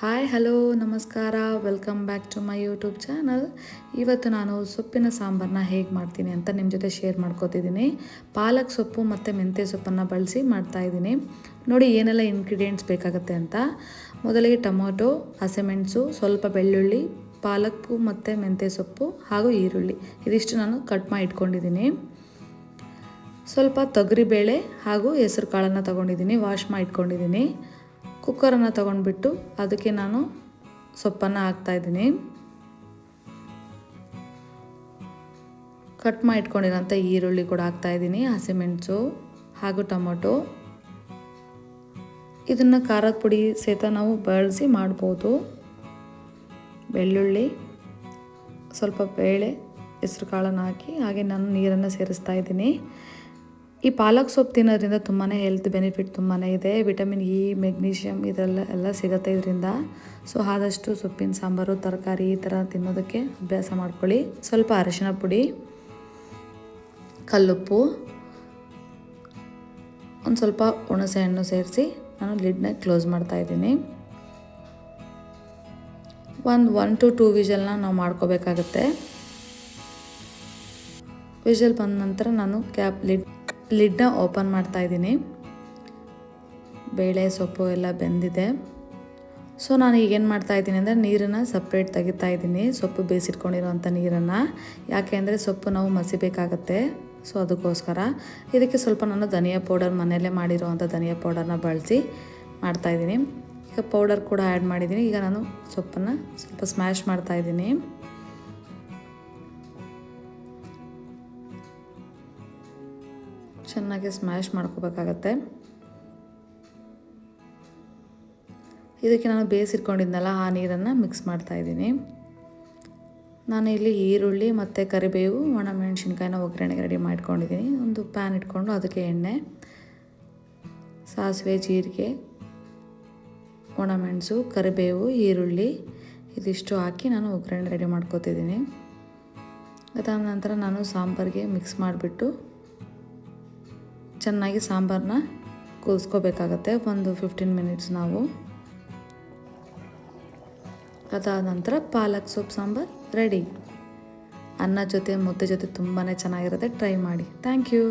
Hi hello ನಮಸ್ಕಾರ, welcome back to my YouTube channel. ಇವತ್ತು ನಾನು ಸೊಪ್ಪಿನ ಸಾಂಬಾರನ್ನ ಹೇಗೆ ಮಾಡ್ತೀನಿ ಅಂತ ನಿಮ್ಮ ಜೊತೆ ಶೇರ್ ಮಾಡ್ಕೋತಿದ್ದೀನಿ. ಪಾಲಕ್ ಸೊಪ್ಪು ಮತ್ತು ಮೆಂತ್ಯ ಸೊಪ್ಪನ್ನು ಬಳಸಿ ಮಾಡ್ತಾಯಿದ್ದೀನಿ. ನೋಡಿ ಏನೆಲ್ಲ ಇಂಗ್ರೀಡಿಯೆಂಟ್ಸ್ ಬೇಕಾಗುತ್ತೆ ಅಂತ. ಮೊದಲಿಗೆ ಟೊಮೊಟೊ, ಹಸಿಮೆಣಸು, ಸ್ವಲ್ಪ ಬೆಳ್ಳುಳ್ಳಿ, ಪಾಲಕ್ಕು ಮತ್ತು ಮೆಂತ್ಯ ಸೊಪ್ಪು ಹಾಗೂ ಈರುಳ್ಳಿ ಇದಿಷ್ಟು ನಾನು ಕಟ್ ಮಾಡಿ ಇಟ್ಕೊಂಡಿದ್ದೀನಿ. ಸ್ವಲ್ಪ ತೊಗರಿಬೇಳೆ ಹಾಗೂ ಹೆಸರು ಕಾಳನ್ನು ತೊಗೊಂಡಿದ್ದೀನಿ, ವಾಶ್ ಮಾಡಿ ಇಟ್ಕೊಂಡಿದ್ದೀನಿ. ಕುಕ್ಕರನ್ನು ತೊಗೊಂಡ್ಬಿಟ್ಟು ಅದಕ್ಕೆ ನಾನು ಸೊಪ್ಪನ್ನು ಹಾಕ್ತಾಯಿದ್ದೀನಿ. ಕಟ್ ಮಾಡಿ ಇಟ್ಕೊಂಡಿರೋಂಥ ಈರುಳ್ಳಿ ಕೂಡ ಹಾಕ್ತಾಯಿದ್ದೀನಿ, ಹಸಿಮೆಣಸು ಹಾಗೂ ಟೊಮೊಟೊ. ಇದನ್ನು ಖಾರದ ಪುಡಿ ಸಹಿತ ನಾವು ಬಳಸಿ ಮಾಡ್ಬೋದು. ಬೆಳ್ಳುಳ್ಳಿ, ಸ್ವಲ್ಪ ಬೇಳೆ, ಹೆಸರು ಕಾಳನ್ನು ಹಾಕಿ ಹಾಗೆ ನಾನು ನೀರನ್ನು ಸೇರಿಸ್ತಾ ಇದ್ದೀನಿ. ಈ ಪಾಲಕ್ ಸೊಪ್ಪು ತಿನ್ನೋದ್ರಿಂದ ತುಂಬಾ ಹೆಲ್ತ್ ಬೆನಿಫಿಟ್ ತುಂಬಾ ಇದೆ. ವಿಟಮಿನ್ ಇ, ಮೆಗ್ನೀಷಿಯಮ್ ಇದೆಲ್ಲ ಸಿಗುತ್ತೆ ಇದರಿಂದ. ಸೊ ಆದಷ್ಟು ಸೊಪ್ಪಿನ ಸಾಂಬಾರು, ತರಕಾರಿ ಈ ಥರ ತಿನ್ನೋದಕ್ಕೆ ಅಭ್ಯಾಸ ಮಾಡ್ಕೊಳ್ಳಿ. ಸ್ವಲ್ಪ ಅರಿಶಿನ ಪುಡಿ, ಕಲ್ಲುಪ್ಪು, ಒಂದು ಸ್ವಲ್ಪ ಹುಣಸೆ ಹಣ್ಣು ಸೇರಿಸಿ ನಾನು ಲಿಡ್ನ ಕ್ಲೋಸ್ ಮಾಡ್ತಾಯಿದ್ದೀನಿ. 1 to 2 ವಿಷಲ್ನ ನಾವು ಮಾಡ್ಕೋಬೇಕಾಗತ್ತೆ. ವಿಷಲ್ ಬಂದ ನಂತರ ನಾನು ಲಿಡ್ನ ಓಪನ್ ಮಾಡ್ತಾಯಿದ್ದೀನಿ. ಬೇಳೆ ಸೊಪ್ಪು ಎಲ್ಲ ಬೆಂದಿದೆ. ಸೊ ನಾನು ಈಗೇನು ಮಾಡ್ತಾಯಿದ್ದೀನಿ ಅಂದರೆ ನೀರನ್ನು ಸಪ್ರೇಟ್ ತೆಗಿತಾ ಇದ್ದೀನಿ, ಸೊಪ್ಪು ಬೇಯಿಸಿಟ್ಕೊಂಡಿರೋಂಥ ನೀರನ್ನು. ಯಾಕೆ ಅಂದರೆ ಸೊಪ್ಪು ನಾವು ಮಸಿಬೇಕಾಗತ್ತೆ, ಸೊ ಅದಕ್ಕೋಸ್ಕರ. ಇದಕ್ಕೆ ಸ್ವಲ್ಪ ನಾನು ಧನಿಯಾ ಪೌಡರ್, ಮನೆಯಲ್ಲೇ ಮಾಡಿರೋವಂಥ ಧನಿಯಾ ಪೌಡರ್ನ ಬಳಸಿ ಮಾಡ್ತಾಯಿದ್ದೀನಿ. ಈಗ ಪೌಡರ್ ಕೂಡ ಆ್ಯಡ್ ಮಾಡಿದ್ದೀನಿ. ಈಗ ನಾನು ಸೊಪ್ಪನ್ನು ಸ್ವಲ್ಪ ಸ್ಮ್ಯಾಶ್ ಮಾಡ್ತಾಯಿದ್ದೀನಿ. ಚೆನ್ನಾಗಿ ಸ್ಮ್ಯಾಶ್ ಮಾಡ್ಕೋಬೇಕಾಗತ್ತೆ. ಇದಕ್ಕೆ ನಾನು ಬೇಯಿಸಿಟ್ಕೊಂಡಿದ್ನಲ್ಲ ಆ ನೀರನ್ನು ಮಿಕ್ಸ್ ಮಾಡ್ತಾಯಿದ್ದೀನಿ. ನಾನು ಇಲ್ಲಿ ಈರುಳ್ಳಿ ಮತ್ತು ಕರಿಬೇವು, ಒಣಮೆಣಸಿನ್ಕಾಯಿನ ಒಗ್ಗರಣೆಗೆ ರೆಡಿ ಮಾಡ್ಕೊಂಡಿದ್ದೀನಿ. ಒಂದು ಪ್ಯಾನ್ ಇಟ್ಕೊಂಡು ಅದಕ್ಕೆ ಎಣ್ಣೆ, ಸಾಸಿವೆ, ಜೀರಿಗೆ, ಒಣಮೆಣಸು, ಕರಿಬೇವು, ಈರುಳ್ಳಿ ಇದಿಷ್ಟು ಹಾಕಿ ನಾನು ಒಗ್ಗರಣೆ ರೆಡಿ ಮಾಡ್ಕೊತಿದ್ದೀನಿ. ಅದಾದ ನಂತರ ನಾನು ಸಾಂಬಾರಿಗೆ ಮಿಕ್ಸ್ ಮಾಡಿಬಿಟ್ಟು ಚೆನ್ನಾಗಿ ಸಾಂಬಾರನ್ನ ಕೂದಿಸ್ಕೋಬೇಕಾಗತ್ತೆ ಒಂದು 15 ಮಿನಿಟ್ಸ್ ನಾವು. ಅದಾದ ನಂತರ ಪಾಲಕ್ ಸೊಪ್ಪು ಸಾಂಬಾರು ರೆಡಿ. ಅನ್ನ ಜೊತೆ, ಮುದ್ದೆ ಜೊತೆ ತುಂಬಾ ಚೆನ್ನಾಗಿರುತ್ತೆ. ಟ್ರೈ ಮಾಡಿ. Thank you.